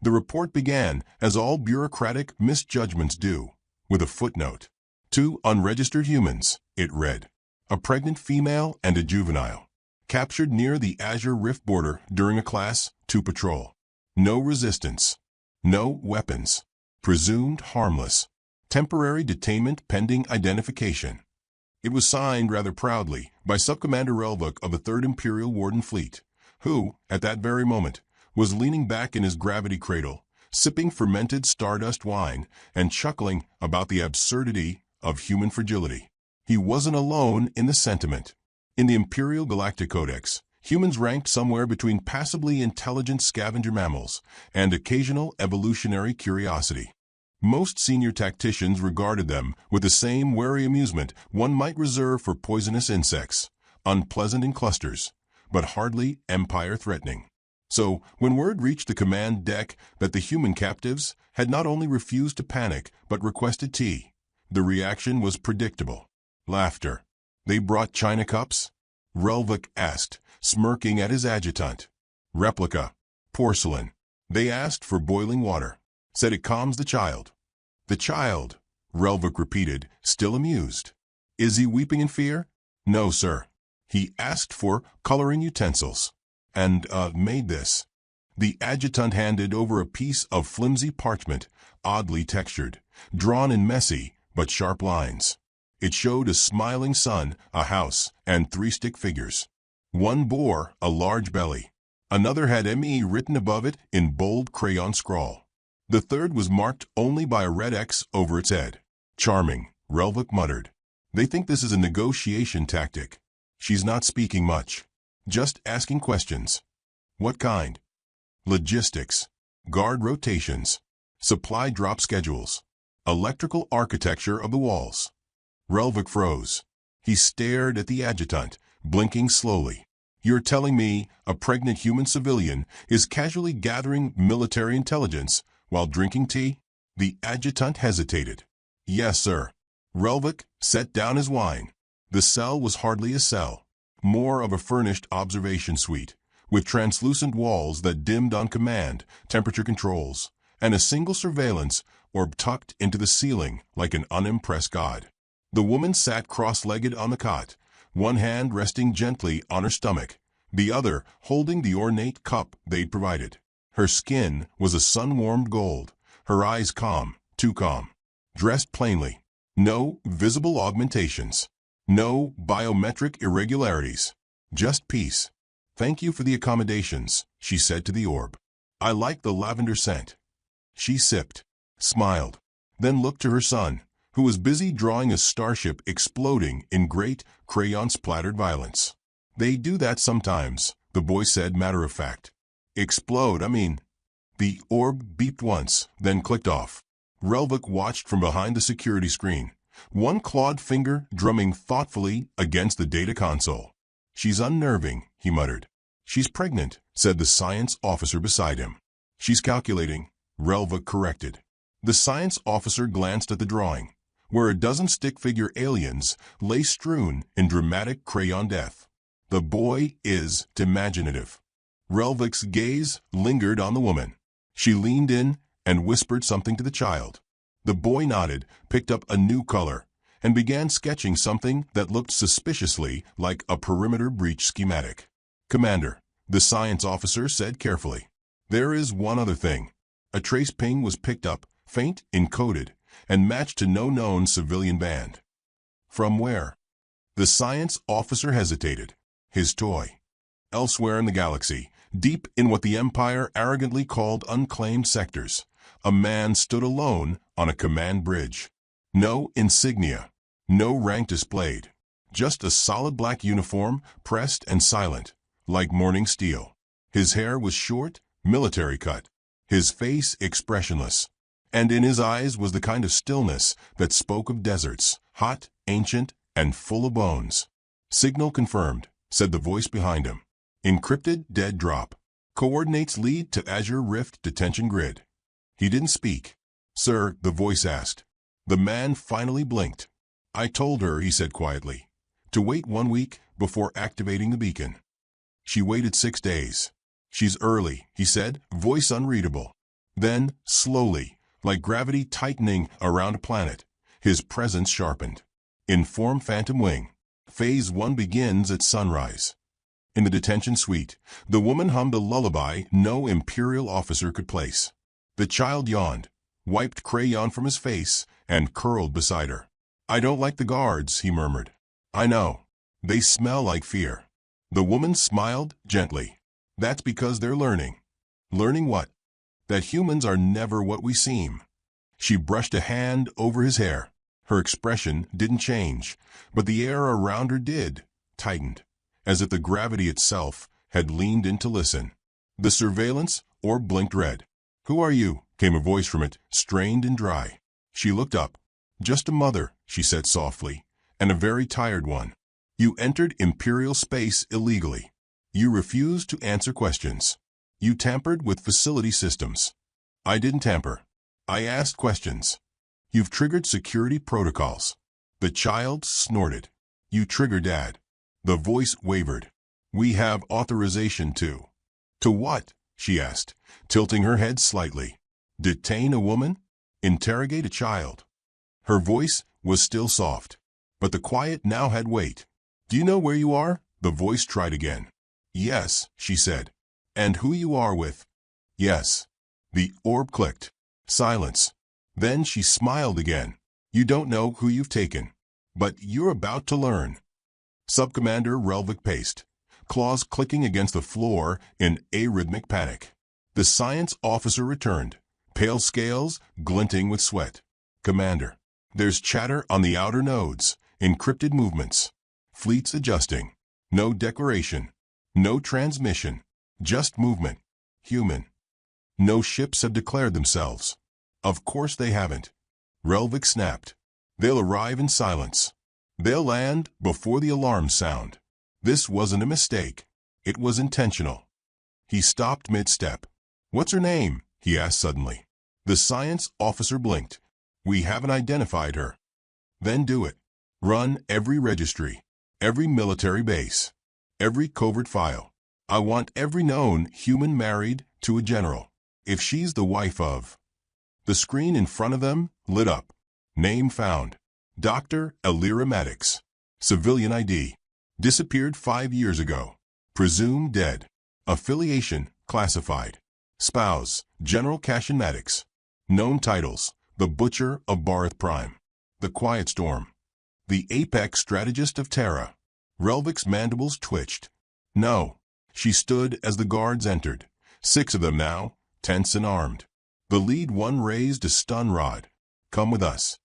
The report began, as all bureaucratic misjudgments do, with a footnote. 2 unregistered humans, it read. A pregnant female and a juvenile. Captured near the Azure Rift border during a Class 2 patrol. No resistance. No weapons. Presumed harmless. Temporary detainment pending identification. It was signed rather proudly by Subcommander Relvuk of the 3rd Imperial Warden Fleet, who, at that very moment, was leaning back in his gravity cradle, sipping fermented stardust wine and chuckling about the absurdity of human fragility. He wasn't alone in the sentiment. In the Imperial Galactic Codex, humans ranked somewhere between passably intelligent scavenger mammals and occasional evolutionary curiosity. Most senior tacticians regarded them with the same wary amusement one might reserve for poisonous insects, unpleasant in clusters, but hardly empire-threatening. So, when word reached the command deck that the human captives had not only refused to panic but requested tea, the reaction was predictable. Laughter. They brought china cups? Relvuk asked, smirking at his adjutant. Replica. Porcelain. They asked for boiling water. Said it calms the child. The child, Relvuk repeated, still amused. Is he weeping in fear? No, sir. He asked for coloring utensils. And, made this. The adjutant handed over a piece of flimsy parchment, oddly textured, drawn in messy but sharp lines. It showed a smiling sun, a house, and 3 stick figures. One bore a large belly. Another had ME written above it in bold crayon scrawl. The third was marked only by a red X over its head. Charming, Relvuk muttered. They think this is a negotiation tactic. She's not speaking much. Just asking questions. What kind? Logistics. Guard rotations. Supply drop schedules. Electrical architecture of the walls. Relvuk froze. He stared at the adjutant, blinking slowly. You're telling me a pregnant human civilian is casually gathering military intelligence while drinking tea? The adjutant hesitated. Yes, sir. Relvuk set down his wine. The cell was hardly a cell, more of a furnished observation suite, with translucent walls that dimmed on command, temperature controls, and a single surveillance orb tucked into the ceiling like an unimpressed god. The woman sat cross-legged on the cot, one hand resting gently on her stomach, the other holding the ornate cup they'd provided. Her skin was a sun-warmed gold, her eyes calm, too calm. Dressed plainly. No visible augmentations. No biometric irregularities. Just peace. Thank you for the accommodations, she said to the orb. I like the lavender scent. She sipped, smiled, then looked to her son, who was busy drawing a starship exploding in great, crayon-splattered violence. They do that sometimes, the boy said matter of fact. Explode, I mean. The orb beeped once, then clicked off. Relvuk watched from behind the security screen, one clawed finger drumming thoughtfully against the data console. She's unnerving, he muttered. She's pregnant, said the science officer beside him. She's calculating, Relvuk corrected. The science officer glanced at the drawing, where a dozen stick-figure aliens lay strewn in dramatic crayon death. The boy is imaginative. Relvuk's gaze lingered on the woman. She leaned in and whispered something to the child. The boy nodded, picked up a new color, and began sketching something that looked suspiciously like a perimeter breach schematic. Commander, the science officer said carefully. There is one other thing. A trace ping was picked up, faint, encoded, and matched to no known civilian band. From where? The science officer hesitated. His toy. Elsewhere in the galaxy, deep in what the Empire arrogantly called unclaimed sectors, a man stood alone on a command bridge. No insignia, no rank displayed, just a solid black uniform, pressed and silent, like morning steel. His hair was short, military cut, his face expressionless, and in his eyes was the kind of stillness that spoke of deserts, hot, ancient, and full of bones. Signal confirmed, said the voice behind him. Encrypted dead drop. Coordinates lead to Azure Rift detention grid. He didn't speak. Sir, the voice asked. The man finally blinked. I told her, he said quietly, to wait 1 week before activating the beacon. She waited 6 days. She's early, he said, voice unreadable. Then, slowly, like gravity tightening around a planet, his presence sharpened. Inform Phantom Wing. Phase 1 begins at sunrise. In the detention suite, the woman hummed a lullaby no Imperial officer could place. The child yawned, wiped crayon from his face, and curled beside her. "I don't like the guards," he murmured. "I know. They smell like fear." The woman smiled gently. "That's because they're learning." "Learning what?" "That humans are never what we seem." She brushed a hand over his hair. Her expression didn't change, but the air around her did, tightened, as if the gravity itself had leaned in to listen. The surveillance orb blinked red. "Who are you?" came a voice from it, strained and dry. She looked up. "Just a mother," she said softly, "and a very tired one. You entered Imperial space illegally. You refused to answer questions. You tampered with facility systems." "I didn't tamper. I asked questions." "You've triggered security protocols." The child snorted. "You triggered Dad." The voice wavered. "We have authorization to." "To what?" she asked, tilting her head slightly. "Detain a woman? Interrogate a child?" Her voice was still soft, but the quiet now had weight. "Do you know where you are?" The voice tried again. "Yes," she said. "And who you are with?" "Yes." The orb clicked. Silence. Then she smiled again. "You don't know who you've taken, but you're about to learn." Subcommander Relvic paced, claws clicking against the floor in arrhythmic panic. The science officer returned, pale scales glinting with sweat. "Commander, there's chatter on the outer nodes, encrypted movements. Fleets adjusting. No declaration. No transmission. Just movement. Human. No ships have declared themselves." "Of course they haven't." Relvic snapped. "They'll arrive in silence. They'll land before the alarms sound." This wasn't a mistake. It was intentional. He stopped mid-step. "What's her name?" he asked suddenly. The science officer blinked. "We haven't identified her." "Then do it. Run every registry, every military base, every covert file. I want every known human married to a general. If she's the wife of..." The screen in front of them lit up. Name found. Dr. Elira Maddox. Civilian ID. Disappeared 5 years ago. Presumed dead. Affiliation classified. Spouse General Cassian Maddox. Known titles: The Butcher of Barth Prime, The Quiet Storm, the Apex Strategist of Terra. Relvic's mandibles twitched. "No." She stood as the guards entered, 6 of them now, tense and armed. The lead one raised a stun rod. "Come with us."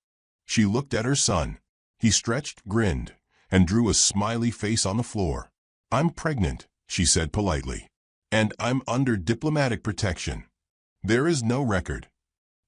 She looked at her son. He stretched, grinned, and drew a smiley face on the floor. "I'm pregnant," she said politely. "And I'm under diplomatic protection. There is no record."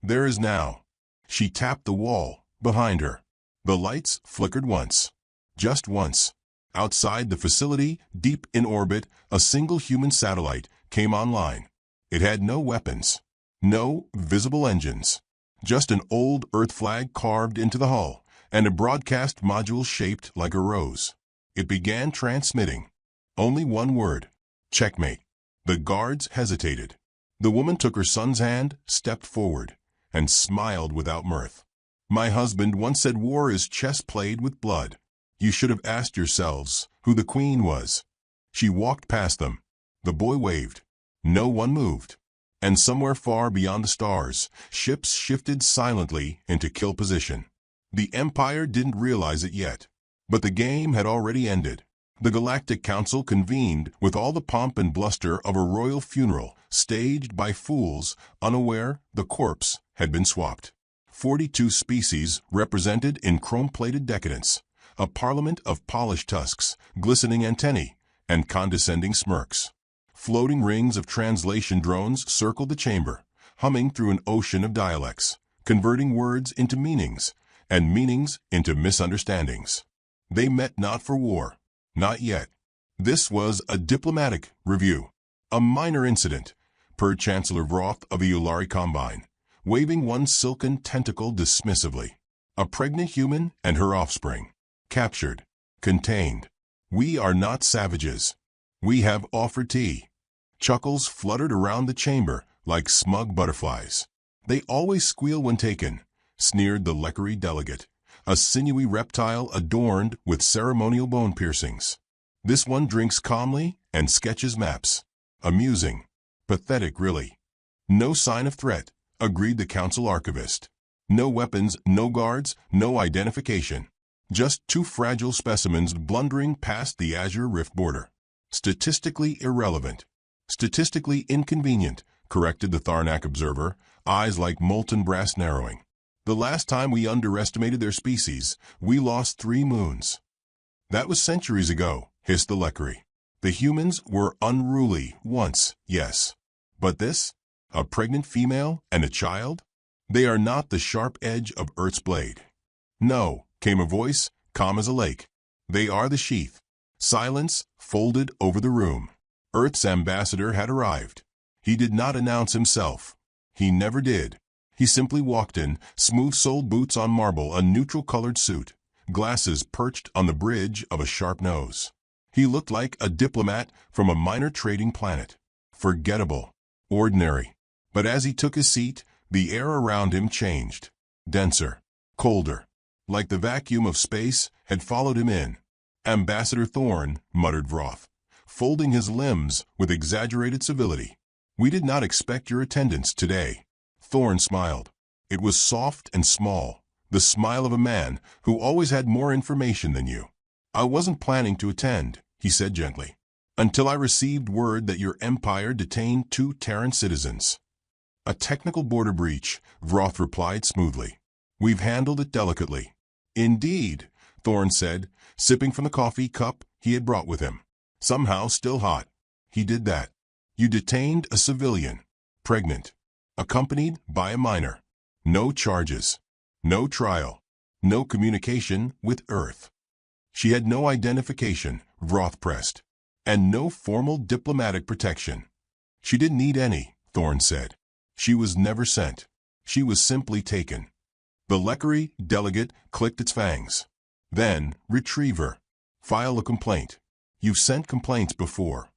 "There is now." She tapped the wall behind her. The lights flickered once. Just once. Outside the facility, deep in orbit, a single human satellite came online. It had no weapons. No visible engines. Just an old Earth flag carved into the hull, and a broadcast module shaped like a rose. It began transmitting. Only one word: checkmate. The guards hesitated. The woman took her son's hand, stepped forward, and smiled without mirth. "My husband once said war is chess played with blood. You should have asked yourselves who the queen was." She walked past them. The boy waved. No one moved. And somewhere far beyond the stars, ships shifted silently into kill position. The Empire didn't realize it yet, but the game had already ended. The Galactic Council convened with all the pomp and bluster of a royal funeral staged by fools unaware the corpse had been swapped. 42 species represented in chrome-plated decadence, a parliament of polished tusks, glistening antennae, and condescending smirks. Floating rings of translation drones circled the chamber, humming through an ocean of dialects, converting words into meanings, and meanings into misunderstandings. They met not for war. Not yet. This was a diplomatic review. A minor incident, per Chancellor Vroth of the Ulari Combine, waving one silken tentacle dismissively. A pregnant human and her offspring. Captured. Contained. "We are not savages. We have offered tea." Chuckles fluttered around the chamber, like smug butterflies. They always squeal when taken, sneered the Leckery delegate, a sinewy reptile adorned with ceremonial bone piercings. This one drinks calmly and sketches maps. Amusing. Pathetic, really. No sign of threat, agreed the council archivist. No weapons, no guards, no identification. Just two fragile specimens blundering past the Azure Rift border. Statistically irrelevant. Statistically inconvenient, corrected the Tharnak observer, eyes like molten brass narrowing. The last time we underestimated their species, we lost 3 moons. That was centuries ago, hissed the Leckery. The humans were unruly once, yes. But this? A pregnant female and a child? They are not the sharp edge of Earth's blade. No, came a voice, calm as a lake. They are the sheath. Silence folded over the room. Earth's ambassador had arrived. He did not announce himself. He never did. He simply walked in, smooth-soled boots on marble, a neutral-colored suit, glasses perched on the bridge of a sharp nose. He looked like a diplomat from a minor trading planet. Forgettable. Ordinary. But as he took his seat, the air around him changed. Denser. Colder. Like the vacuum of space had followed him in. Ambassador Thorn, muttered Vroth, folding his limbs with exaggerated civility. We did not expect your attendance today. Thorn smiled. It was soft and small, the smile of a man who always had more information than you. I wasn't planning to attend, he said gently, until I received word that your empire detained 2 Terran citizens. A technical border breach, Vroth replied smoothly. We've handled it delicately. Indeed, Thorn said, sipping from the coffee cup he had brought with him. Somehow still hot. He did that. You detained a civilian, pregnant, accompanied by a minor. No charges. No trial. No communication with Earth. She had no identification, Vroth pressed, and no formal diplomatic protection. She didn't need any, Thorn said. She was never sent. She was simply taken. The Leckery delegate clicked its fangs. Then, retrieve her. File a complaint. You've sent complaints before.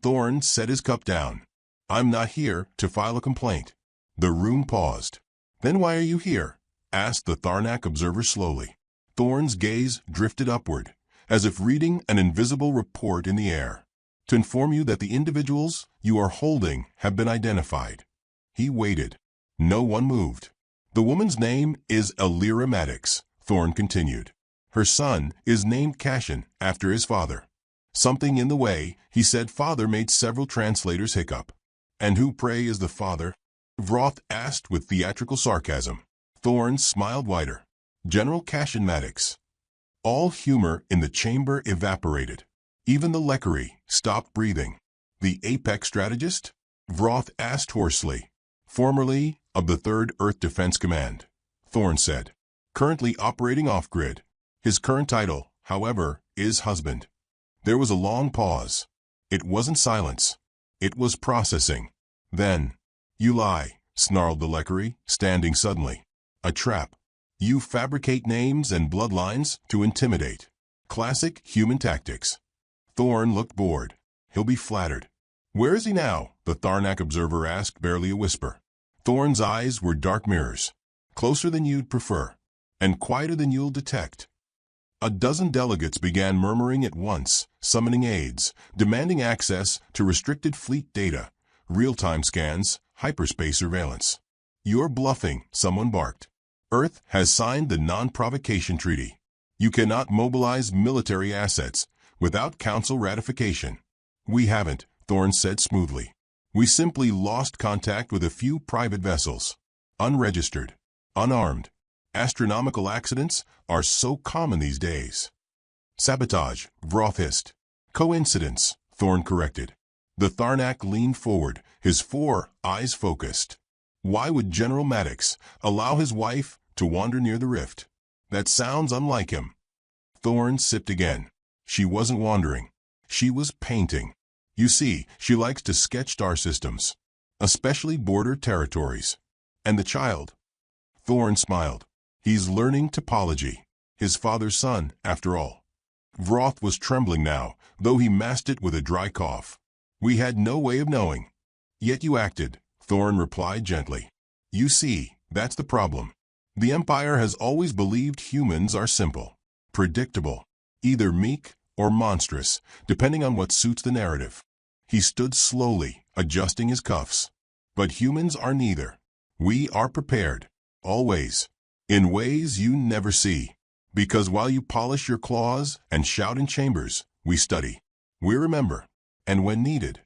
Thorn set his cup down. I'm not here to file a complaint. The room paused. Then why are you here? Asked the Tharnak observer slowly. Thorn's gaze drifted upward, as if reading an invisible report in the air. To inform you that the individuals you are holding have been identified. He waited. No one moved. The woman's name is Elira Maddox, Thorn continued. Her son is named Cashin after his father. Something in the way he said father made several translators hiccup. And who, pray, is the father? Vroth asked with theatrical sarcasm. Thorn smiled wider. General Cashin Maddox. All humor in the chamber evaporated. Even the Leckery stopped breathing. The apex strategist? Vroth asked hoarsely. Formerly of the 3rd Earth Defense Command, Thorn said. Currently operating off-grid. His current title, however, is husband. There was a long pause. It wasn't silence. It was processing. Then, you lie, snarled the Leckery, standing suddenly. A trap. You fabricate names and bloodlines to intimidate. Classic human tactics. Thorn looked bored. He'll be flattered. Where is he now? The Tharnak observer asked, barely a whisper. Thorn's eyes were dark mirrors. Closer than you'd prefer. And quieter than you'll detect. A dozen delegates began murmuring at once, summoning aides, demanding access to restricted fleet data, real-time scans, hyperspace surveillance. You're bluffing, someone barked. Earth has signed the non-provocation treaty. You cannot mobilize military assets without council ratification. We haven't, Thorn said smoothly. We simply lost contact with a few private vessels. Unregistered. Unarmed. Astronomical accidents are so common these days. Sabotage, Vroth hissed. Coincidence, Thorn corrected. The Tharnak leaned forward, his 4 eyes focused. Why would General Maddox allow his wife to wander near the rift? That sounds unlike him. Thorn sipped again. She wasn't wandering. She was painting. You see, she likes to sketch star systems, especially border territories. And the child? Thorn smiled. He's learning topology. His father's son, after all. Vroth was trembling now, though he masked it with a dry cough. We had no way of knowing. Yet you acted, Thorn replied gently. You see, that's the problem. The Empire has always believed humans are simple, predictable, either meek or monstrous, depending on what suits the narrative. He stood slowly, adjusting his cuffs. But humans are neither. We are prepared, always, in ways you never see. Because while you polish your claws and shout in chambers, we study. We remember. And when needed.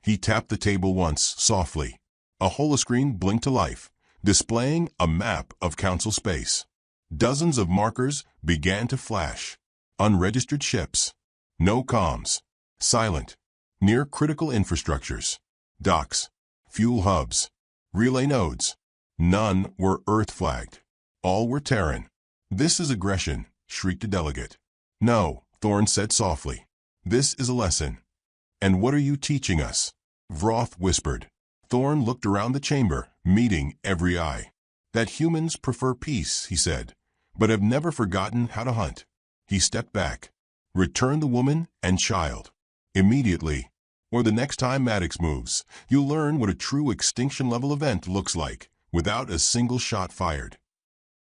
He tapped the table once, softly. A holoscreen blinked to life, displaying a map of Council space. Dozens of markers began to flash. Unregistered ships. No comms. Silent. Near critical infrastructures. Docks. Fuel hubs. Relay nodes. None were Earth-flagged. All were Terran. This is aggression, shrieked a delegate. No, Thorn said softly. This is a lesson. And what are you teaching us? Vroth whispered. Thorn looked around the chamber, meeting every eye. That humans prefer peace, he said, but have never forgotten how to hunt. He stepped back. Return the woman and child. Immediately. Or the next time Maddox moves, you'll learn what a true extinction-level event looks like, without a single shot fired.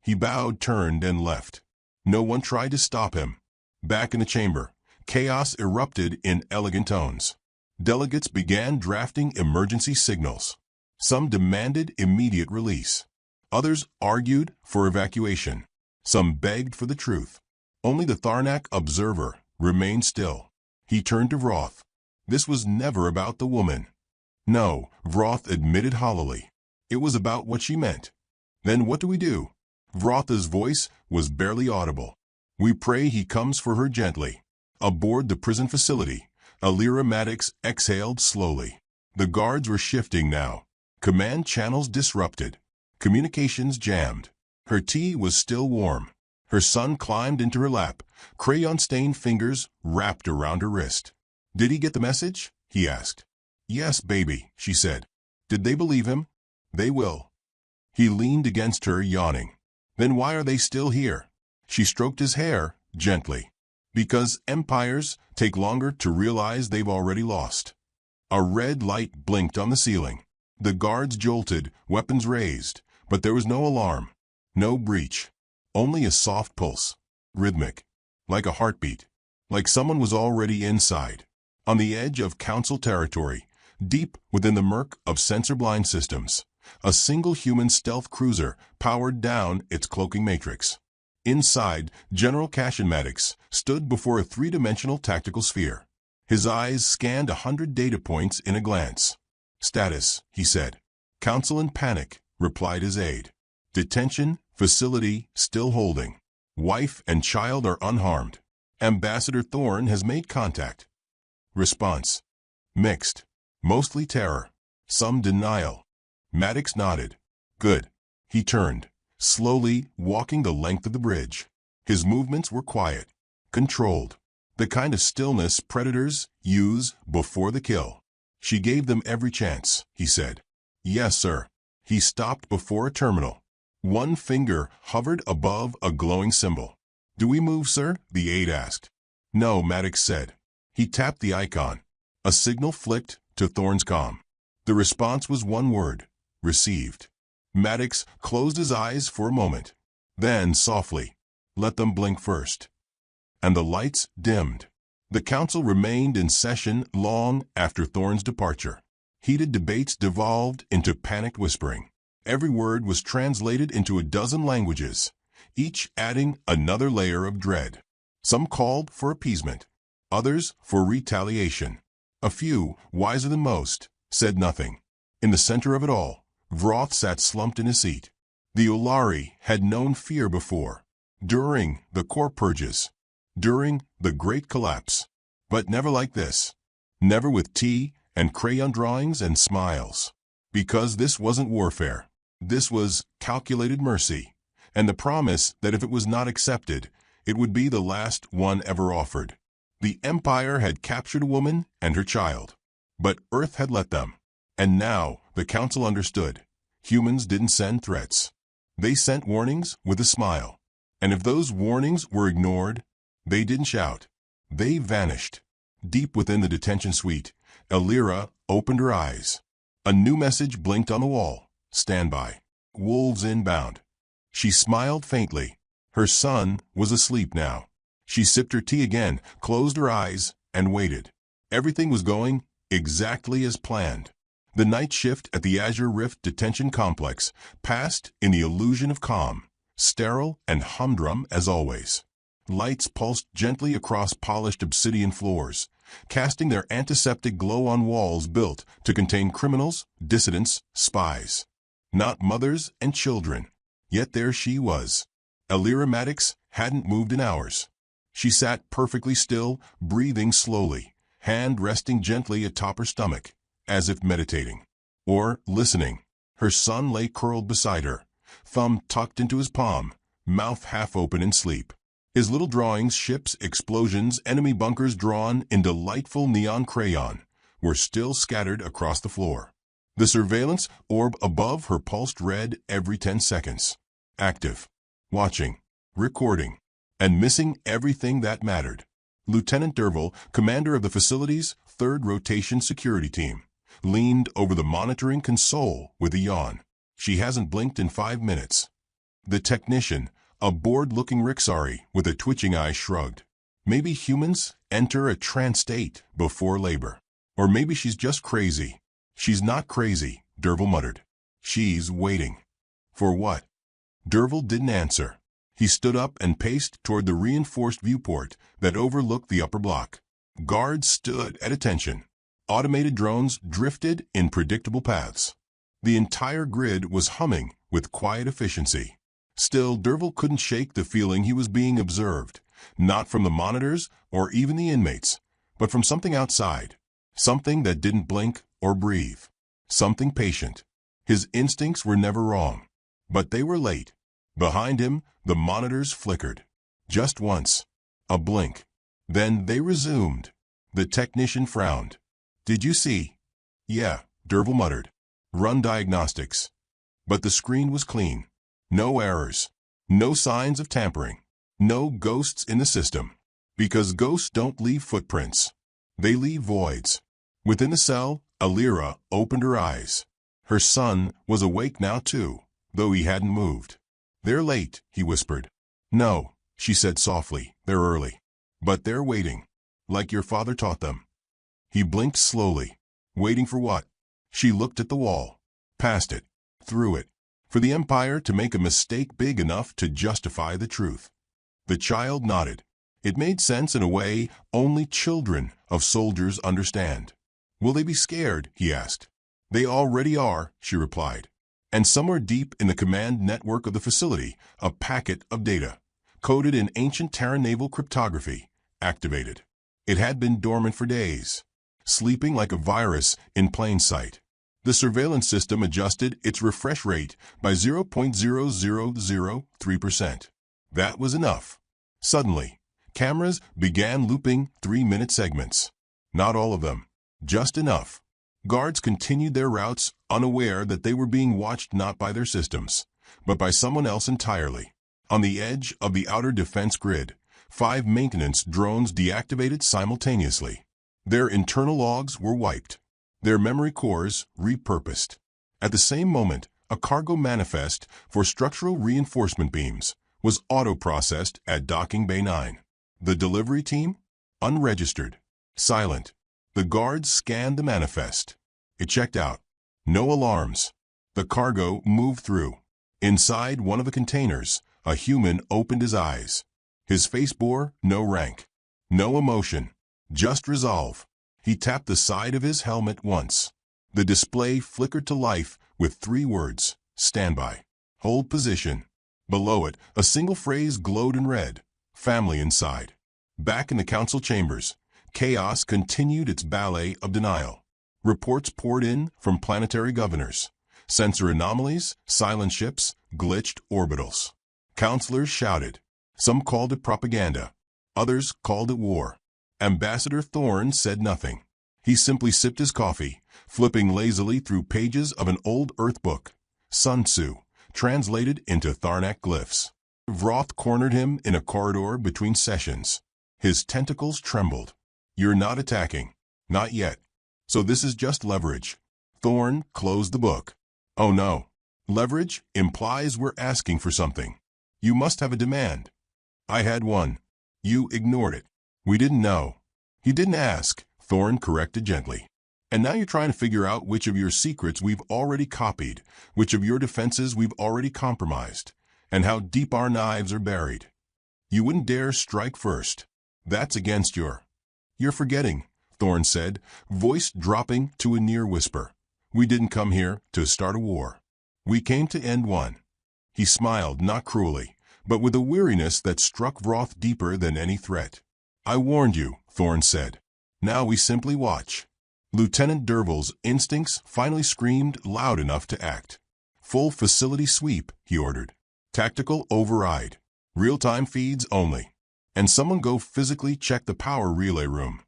He bowed, turned, and left. No one tried to stop him. Back in the chamber, chaos erupted in elegant tones. Delegates began drafting emergency signals. Some demanded immediate release. Others argued for evacuation. Some begged for the truth. Only the Tharnak observer remained still. He turned to Vroth. This was never about the woman. No, Vroth admitted hollowly. It was about what she meant. Then what do we do? Vroth's voice was barely audible. We pray he comes for her gently. Aboard the prison facility, Alira Maddox exhaled slowly. The guards were shifting now. Command channels disrupted. Communications jammed. Her tea was still warm. Her son climbed into her lap, crayon-stained fingers wrapped around her wrist. Did he get the message? He asked. Yes, baby, she said. Did they believe him? They will. He leaned against her, yawning. Then why are they still here? She stroked his hair, gently. Because empires take longer to realize they've already lost. A red light blinked on the ceiling. The guards jolted, weapons raised, but there was no alarm. No breach. Only a soft pulse. Rhythmic. Like a heartbeat. Like someone was already inside. On the edge of Council territory, deep within the murk of sensor-blind systems, a single human stealth cruiser powered down its cloaking matrix. Inside, General Cashin Maddox stood before a three-dimensional tactical sphere. His eyes scanned 100 data points in a glance. Status, he said. Council in panic, replied his aide. Detention, facility, still holding. Wife and child are unharmed. Ambassador Thorn has made contact. Response. Mixed. Mostly terror. Some denial. Maddox nodded. Good. He turned, slowly walking the length of the bridge. His movements were quiet, controlled. The kind of stillness predators use before the kill. She gave them every chance, he said. Yes, sir. He stopped before a terminal. One finger hovered above a glowing symbol. Do we move, sir? The aide asked. No, Maddox said. He tapped the icon. A signal flicked to Thorn's comm. The response was one word. Received. Maddox closed his eyes for a moment. Then, softly, let them blink first. And the lights dimmed. The council remained in session long after Thorn's departure. Heated debates devolved into panicked whispering. Every word was translated into a dozen languages, each adding another layer of dread. Some called for appeasement, others for retaliation. A few, wiser than most, said nothing. In the center of it all, Vroth sat slumped in his seat. The Ulari had known fear before, during the core purges, during the Great Collapse, but never like this. Never with tea and crayon drawings and smiles. Because this wasn't warfare. This was calculated mercy, and the promise that if it was not accepted, it would be the last one ever offered. The Empire had captured a woman and her child, but Earth had let them. And now the Council understood. Humans didn't send threats. They sent warnings with a smile. And if those warnings were ignored, they didn't shout. They vanished. Deep within the detention suite, Alira opened her eyes. A new message blinked on the wall. Stand by. Wolves inbound. She smiled faintly. Her son was asleep now. She sipped her tea again, closed her eyes, and waited. Everything was going exactly as planned. The night shift at the Azure Rift Detention Complex passed in the illusion of calm, sterile and humdrum as always. Lights pulsed gently across polished obsidian floors, casting their antiseptic glow on walls built to contain criminals, dissidents, spies. Not mothers and children. Yet there she was. Elira Maddox hadn't moved in hours. She sat perfectly still, breathing slowly, hand resting gently atop her stomach, as if meditating. Or listening. Her son lay curled beside her, thumb tucked into his palm, mouth half open in sleep. His little drawings, ships, explosions, enemy bunkers drawn in delightful neon crayon, were still scattered across the floor. The surveillance orb above her pulsed red every 10 seconds. Active. Watching. Recording. And missing everything that mattered. Lieutenant Derville, commander of the facility's 3rd Rotation Security Team, leaned over the monitoring console with a yawn. She hasn't blinked in 5 minutes. The technician, a bored-looking Rixari with a twitching eye, shrugged. Maybe humans enter a trance state before labor. Or maybe she's just crazy. She's not crazy, Derville muttered. She's waiting. For what? Derville didn't answer. He stood up and paced toward the reinforced viewport that overlooked the upper block. Guards stood at attention. Automated drones drifted in predictable paths. The entire grid was humming with quiet efficiency. Still, Derville couldn't shake the feeling he was being observed, not from the monitors or even the inmates, but from something outside. Something that didn't blink or breathe. Something patient. His instincts were never wrong. But they were late. Behind him, the monitors flickered. Just once. A blink. Then they resumed. The technician frowned. Did you see? Yeah, Derville muttered. Run diagnostics. But the screen was clean. No errors. No signs of tampering. No ghosts in the system. Because ghosts don't leave footprints. They leave voids. Within the cell, Elira opened her eyes. Her son was awake now too, though he hadn't moved. They're late, he whispered. No, she said softly, they're early. But they're waiting. Like your father taught them. He blinked slowly. Waiting for what? She looked at the wall. Past it. Through it. For the Empire to make a mistake big enough to justify the truth. The child nodded. It made sense in a way only children of soldiers understand. Will they be scared? He asked. They already are, she replied. And somewhere deep in the command network of the facility, a packet of data, coded in ancient Terran naval cryptography, activated. It had been dormant for days, sleeping like a virus in plain sight. The surveillance system adjusted its refresh rate by 0.0003%. That was enough. Suddenly, cameras began looping 3-minute segments. Not all of them, just enough. Guards continued their routes, unaware that they were being watched not by their systems, but by someone else entirely. On the edge of the outer defense grid, 5 maintenance drones deactivated simultaneously. Their internal logs were wiped, their memory cores repurposed. At the same moment, a cargo manifest for structural reinforcement beams was auto-processed at Docking Bay 9. The delivery team? Unregistered. Silent. The guards scanned the manifest. It checked out. No alarms. The cargo moved through. Inside one of the containers, a human opened his eyes. His face bore no rank, no emotion, just resolve. He tapped the side of his helmet once. The display flickered to life with 3 words, standby. Hold position. Below it, a single phrase glowed in red, family inside. Back in the council chambers, chaos continued its ballet of denial. Reports poured in from planetary governors. Sensor anomalies, silent ships, glitched orbitals. Counselors shouted. Some called it propaganda. Others called it war. Ambassador Thorne said nothing. He simply sipped his coffee, flipping lazily through pages of an old Earth book, Sun Tzu, translated into Tharnak glyphs. Vroth cornered him in a corridor between sessions. His tentacles trembled. You're not attacking. Not yet. So this is just leverage. Thorne closed the book. Oh no. Leverage implies we're asking for something. You must have a demand. I had one. You ignored it. We didn't know. You didn't ask, Thorne corrected gently. And now you're trying to figure out which of your secrets we've already copied, which of your defenses we've already compromised, and how deep our knives are buried. You wouldn't dare strike first. That's against You're forgetting, Thorne said, voice dropping to a near whisper. We didn't come here to start a war. We came to end one. He smiled, not cruelly, but with a weariness that struck Roth deeper than any threat. I warned you, Thorne said. Now we simply watch. Lieutenant Derval's instincts finally screamed loud enough to act. Full facility sweep, he ordered. Tactical override. Real-time feeds only. And someone go physically check the power relay room.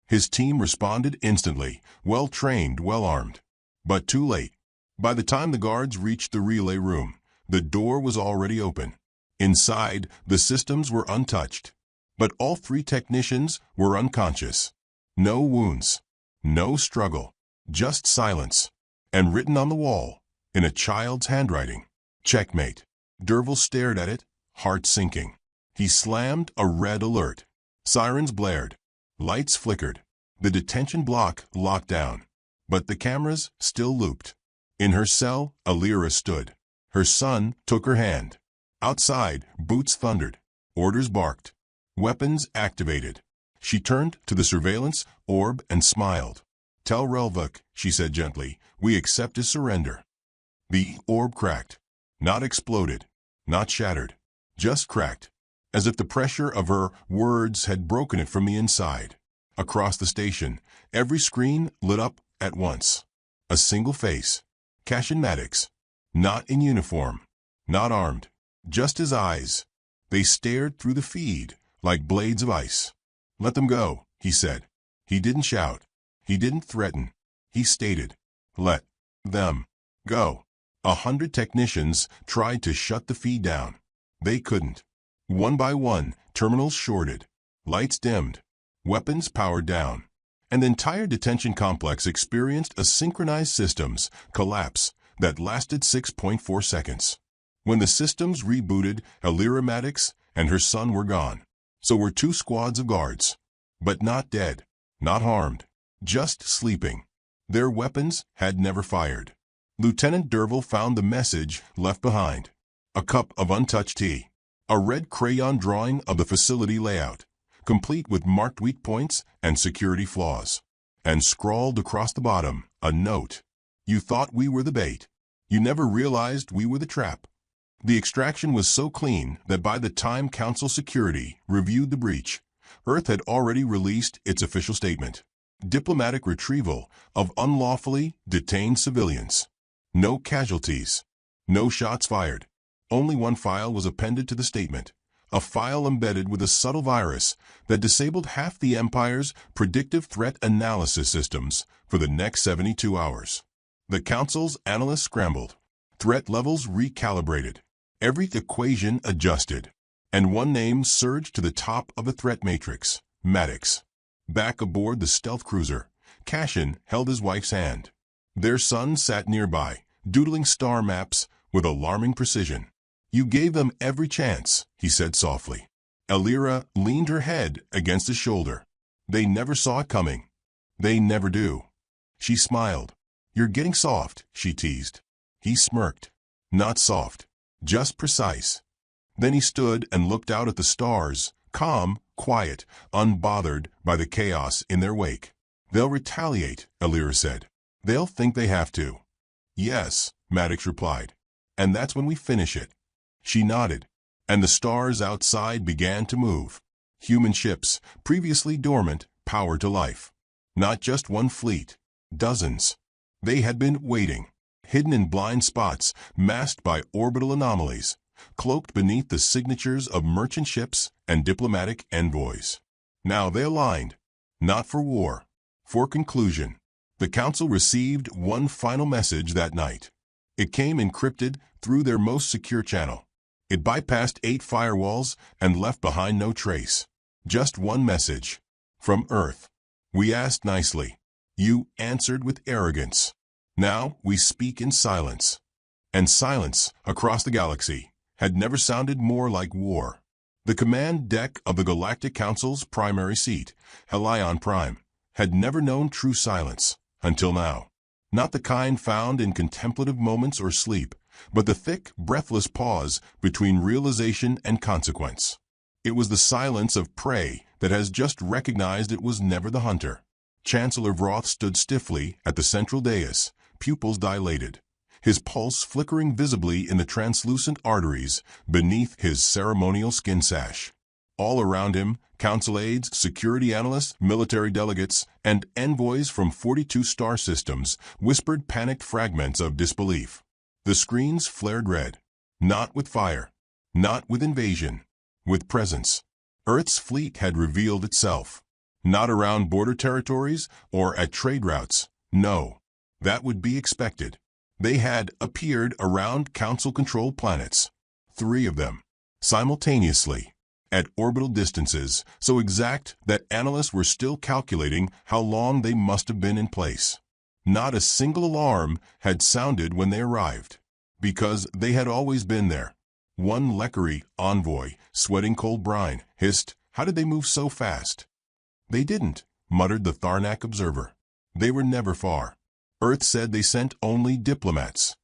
His team responded instantly, well-trained, well-armed. But too late. By the time the guards reached the relay room, the door was already open. Inside, the systems were untouched. But all 3 technicians were unconscious. No wounds. No struggle. Just silence. And written on the wall, in a child's handwriting, checkmate. Derval stared at it, heart sinking. He slammed a red alert. Sirens blared. Lights flickered. The detention block locked down. But the cameras still looped. In her cell, Alira stood. Her son took her hand. Outside, boots thundered. Orders barked. Weapons activated. She turned to the surveillance orb and smiled. Tell Relvuk, she said gently, we accept his surrender. The orb cracked. Not exploded. Not shattered. Just cracked. As if the pressure of her words had broken it from the inside. Across the station, every screen lit up at once. A single face. Cassian Maddox. Not in uniform. Not armed. Just his eyes. They stared through the feed, like blades of ice. Let them go, he said. He didn't shout. He didn't threaten. He stated, let them go. 100 technicians tried to shut the feed down. They couldn't. One by one, terminals shorted. Lights dimmed. Weapons powered down. And the entire detention complex experienced a synchronized systems collapse that lasted 6.4 seconds. When the systems rebooted, Alira Maddox and her son were gone. So were 2 squads of guards. But not dead. Not harmed. Just sleeping. Their weapons had never fired. Lieutenant Derval found the message left behind. A cup of untouched tea. A red crayon drawing of the facility layout, complete with marked weak points and security flaws. And scrawled across the bottom, a note. You thought we were the bait. You never realized we were the trap. The extraction was so clean that by the time Council Security reviewed the breach, Earth had already released its official statement. Diplomatic retrieval of unlawfully detained civilians. No casualties. No shots fired. Only one file was appended to the statement. A file embedded with a subtle virus that disabled half the Empire's predictive threat analysis systems for the next 72 hours. The Council's analysts scrambled. Threat levels recalibrated. Every equation adjusted. And one name surged to the top of the threat matrix, Maddox. Back aboard the stealth cruiser, Cassian held his wife's hand. Their son sat nearby, doodling star maps with alarming precision. You gave them every chance, he said softly. Alira leaned her head against his shoulder. They never saw it coming. They never do. She smiled. You're getting soft, she teased. He smirked. Not soft. Just precise. Then he stood and looked out at the stars, calm, quiet, unbothered by the chaos in their wake. They'll retaliate, Alira said. They'll think they have to. Yes, Maddox replied. And that's when we finish it. She nodded, and the stars outside began to move. Human ships, previously dormant, powered to life. Not just one fleet. Dozens. They had been waiting, hidden in blind spots, masked by orbital anomalies, cloaked beneath the signatures of merchant ships and diplomatic envoys. Now they aligned, not for war, for conclusion. The Council received one final message that night. It came encrypted through their most secure channel. It bypassed 8 firewalls and left behind no trace. Just one message. From Earth. We asked nicely. You answered with arrogance. Now we speak in silence. And silence, across the galaxy, had never sounded more like war. The command deck of the Galactic Council's primary seat, Helion Prime, had never known true silence, until now. Not the kind found in contemplative moments or sleep, but the thick, breathless pause between realization and consequence. It was the silence of prey that has just recognized it was never the hunter. Chancellor Vroth stood stiffly at the central dais, pupils dilated, his pulse flickering visibly in the translucent arteries beneath his ceremonial skin sash. All around him, council aides, security analysts, military delegates, and envoys from 42 star systems whispered panicked fragments of disbelief. The screens flared red. Not with fire. Not with invasion. With presence. Earth's fleet had revealed itself. Not around border territories or at trade routes. No. That would be expected. They had appeared around council-controlled planets. 3 of them. Simultaneously. At orbital distances so exact that analysts were still calculating how long they must have been in place. Not a single alarm had sounded when they arrived, because they had always been there. One Lekari envoy, sweating cold brine, hissed, "How did they move so fast?" "They didn't," muttered the Tharnak observer. "They were never far. Earth said they sent only diplomats."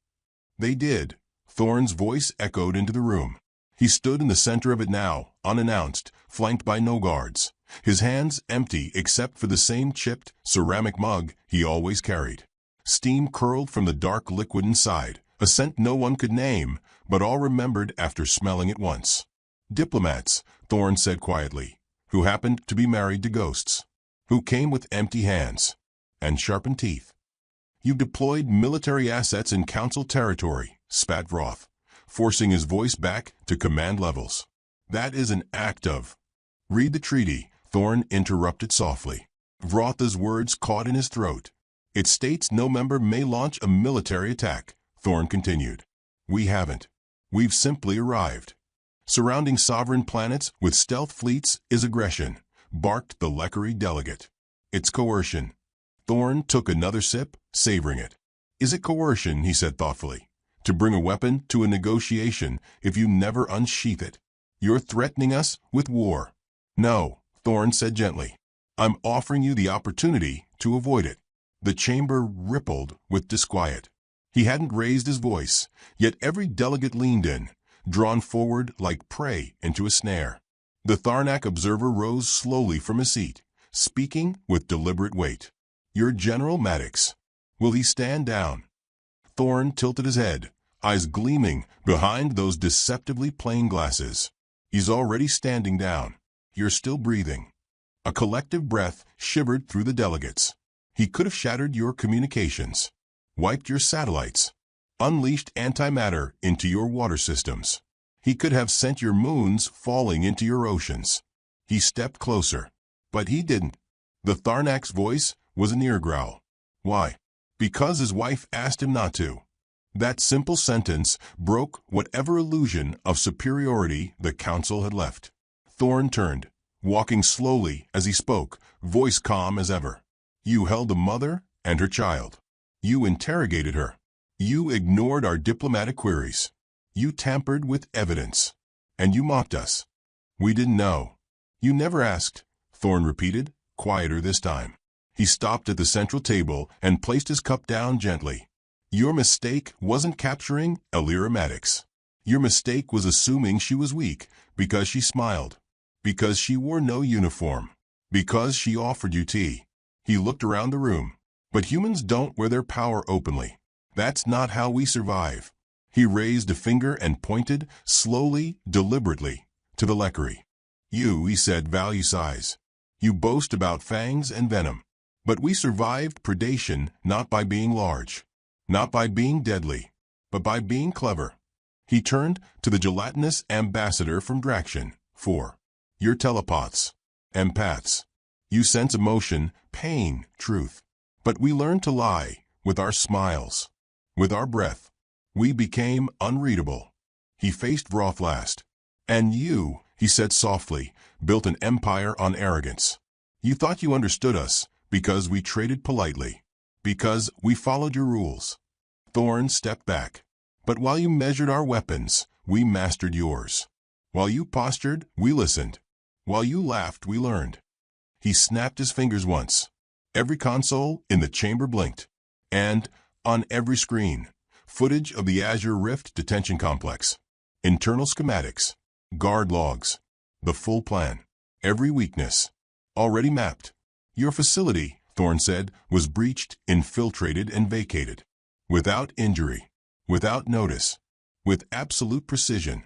"They did." Thorn's voice echoed into the room. He stood in the center of it now, unannounced, flanked by no guards, his hands empty except for the same chipped, ceramic mug he always carried. Steam curled from the dark liquid inside, a scent no one could name, but all remembered after smelling it once. "Diplomats," Thorn said quietly, "who happened to be married to ghosts, who came with empty hands and sharpened teeth." "You've deployed military assets in council territory," spat Vroth, forcing his voice back to command levels. "That is an act of—" "Read the treaty," Thorn interrupted softly. Vrotha's words caught in his throat. "It states no member may launch a military attack," Thorn continued. "We haven't. We've simply arrived. Surrounding sovereign planets with stealth fleets is aggression," barked the Lekari delegate. "It's coercion." Thorn took another sip, savoring it. "Is it coercion," he said thoughtfully, "to bring a weapon to a negotiation if you never unsheath it? You're threatening us with war." "No," Thorn said gently. "I'm offering you the opportunity to avoid it." The chamber rippled with disquiet. He hadn't raised his voice, yet every delegate leaned in, drawn forward like prey into a snare. The Tharnak observer rose slowly from his seat, speaking with deliberate weight. "Your General Maddox. Will he stand down?" Thorn tilted his head, eyes gleaming behind those deceptively plain glasses. "He's already standing down. You're still breathing." A collective breath shivered through the delegates. "He could have shattered your communications, wiped your satellites, unleashed antimatter into your water systems. He could have sent your moons falling into your oceans." He stepped closer. "But he didn't." The Tharnak's voice was an ear growl. "Why?" "Because his wife asked him not to." That simple sentence broke whatever illusion of superiority the council had left. Thorn turned, walking slowly as he spoke, voice calm as ever. "You held a mother and her child. You interrogated her. You ignored our diplomatic queries. You tampered with evidence. And you mocked us. We didn't know." "You never asked," Thorn repeated, quieter this time. He stopped at the central table and placed his cup down gently. "Your mistake wasn't capturing Elira Maddox. Your mistake was assuming she was weak because she smiled, because she wore no uniform, because she offered you tea." He looked around the room. "But humans don't wear their power openly. That's not how we survive." He raised a finger and pointed, slowly, deliberately, to the Lekari. "You," he said, "value size. You boast about fangs and venom. But we survived predation not by being large, not by being deadly, but by being clever." He turned to the gelatinous ambassador from Draction. "4. You're telepaths, empaths. You sense emotion, pain, truth. But we learned to lie with our smiles, with our breath. We became unreadable." He faced Vroth last. "And you," he said softly, "built an empire on arrogance. You thought you understood us because we traded politely. Because we followed your rules. Thorn stepped back. But while you measured our weapons, we mastered yours. While you postured, we listened. While you laughed, we learned. He snapped his fingers once. Every console in the chamber blinked. And, on every screen, footage of the Azure Rift detention complex. Internal schematics. Guard logs. The full plan. Every weakness. Already mapped. Your facility, Thorn said, was breached, infiltrated, and vacated. Without injury. Without notice. With absolute precision.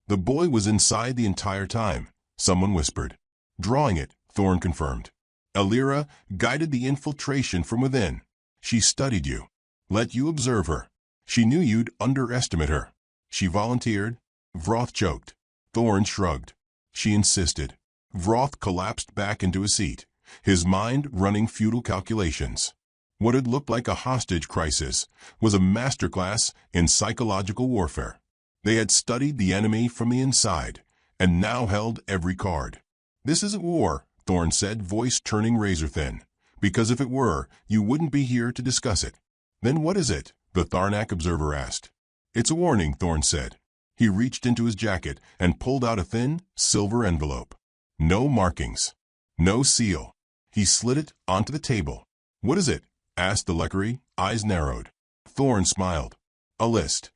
The boy was inside the entire time, someone whispered. Drawing it, Thorn confirmed. Alira guided the infiltration from within. She studied you. Let you observe her. She knew you'd underestimate her. She volunteered. Vroth choked. Thorn shrugged. She insisted. Vroth collapsed back into his seat, his mind running futile calculations. What had looked like a hostage crisis was a masterclass in psychological warfare. They had studied the enemy from the inside, and now held every card. This isn't war, Thorn said, voice turning razor-thin. Because if it were, you wouldn't be here to discuss it. Then what is it? The Tharnak observer asked. It's a warning, Thorn said. He reached into his jacket and pulled out a thin, silver envelope. No markings. No seal. He slid it onto the table. What is it? Asked the Lekari, eyes narrowed. Thorn smiled. A list.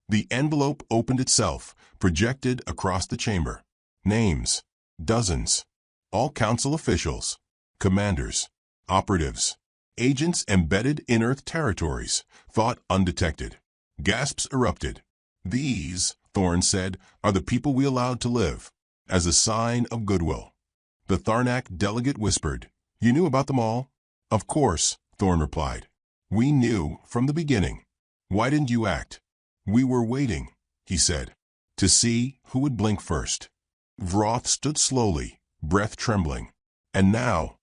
The envelope opened itself, projected across the chamber. Names. Dozens. All council officials. Commanders. Operatives. Agents embedded in Earth territories, thought undetected. Gasps erupted. These, Thorn said, are the people we allowed to live, as a sign of goodwill. The Tharnak delegate whispered, You knew about them all? Of course, Thorn replied. We knew from the beginning. Why didn't you act? We were waiting, he said, to see who would blink first. Vroth stood slowly, breath trembling. And now,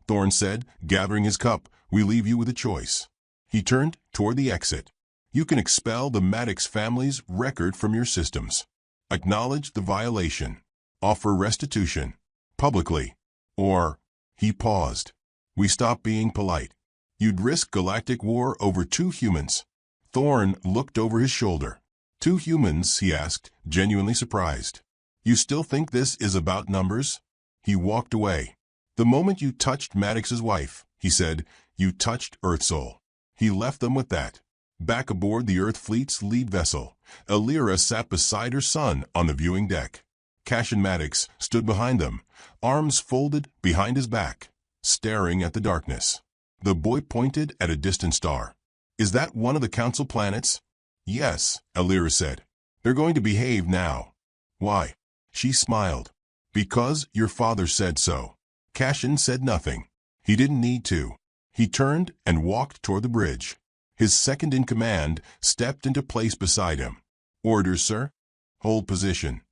Thorn said, gathering his cup, we leave you with a choice. He turned toward the exit. You can expel the Maddox family's record from your systems. Acknowledge the violation. Offer restitution. Publicly. Or, he paused. We stop being polite. You'd risk galactic war over 2 humans. Thorn looked over his shoulder. 2 humans, he asked, genuinely surprised. You still think this is about numbers? He walked away. The moment you touched Maddox's wife, he said, you touched Earthsoul. He left them with that. Back aboard the Earth Fleet's lead vessel, Alira sat beside her son on the viewing deck. Cassian Maddox stood behind them, arms folded behind his back, staring at the darkness. The boy pointed at a distant star. Is that one of the council planets? Yes, Alira said. They're going to behave now. Why? She smiled. Because your father said so. Cassian said nothing. He didn't need to. He turned and walked toward the bridge. His second-in-command stepped into place beside him. Orders, sir. Hold position.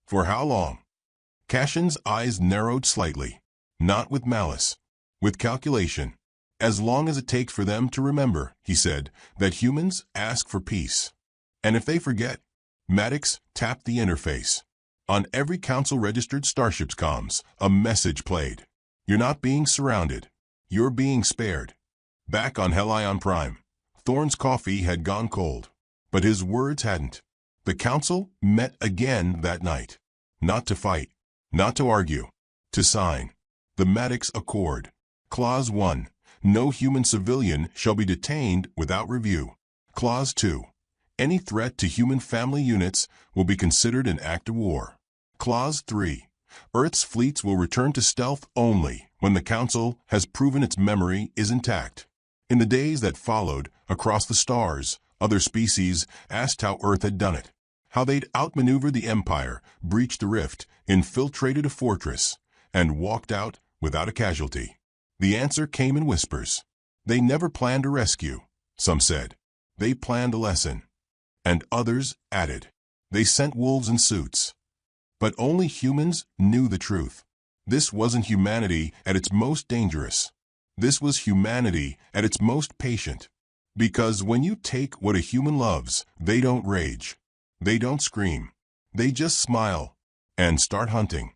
For how long? Cassian's eyes narrowed slightly. Not with malice. With calculation. As long as it takes for them to remember, he said, that humans ask for peace. And if they forget, Maddox tapped the interface. On every council-registered starship's comms, a message played. You're not being surrounded. You're being spared. Back on Helion Prime, Thorn's coffee had gone cold, but his words hadn't. The council met again that night. Not to fight, not to argue, to sign. The Maddox Accord. Clause 1. No human civilian shall be detained without review. Clause 2. Any threat to human family units will be considered an act of war. Clause 3. Earth's fleets will return to stealth only when the Council has proven its memory is intact. In the days that followed, across the stars, other species asked how Earth had done it, how they'd outmaneuvered the Empire, breached the rift, infiltrated a fortress, and walked out without a casualty. The answer came in whispers. They never planned a rescue, some said. They planned a lesson. And others added. They sent wolves in suits. But only humans knew the truth. This wasn't humanity at its most dangerous. This was humanity at its most patient. Because when you take what a human loves, they don't rage. They don't scream. They just smile and start hunting.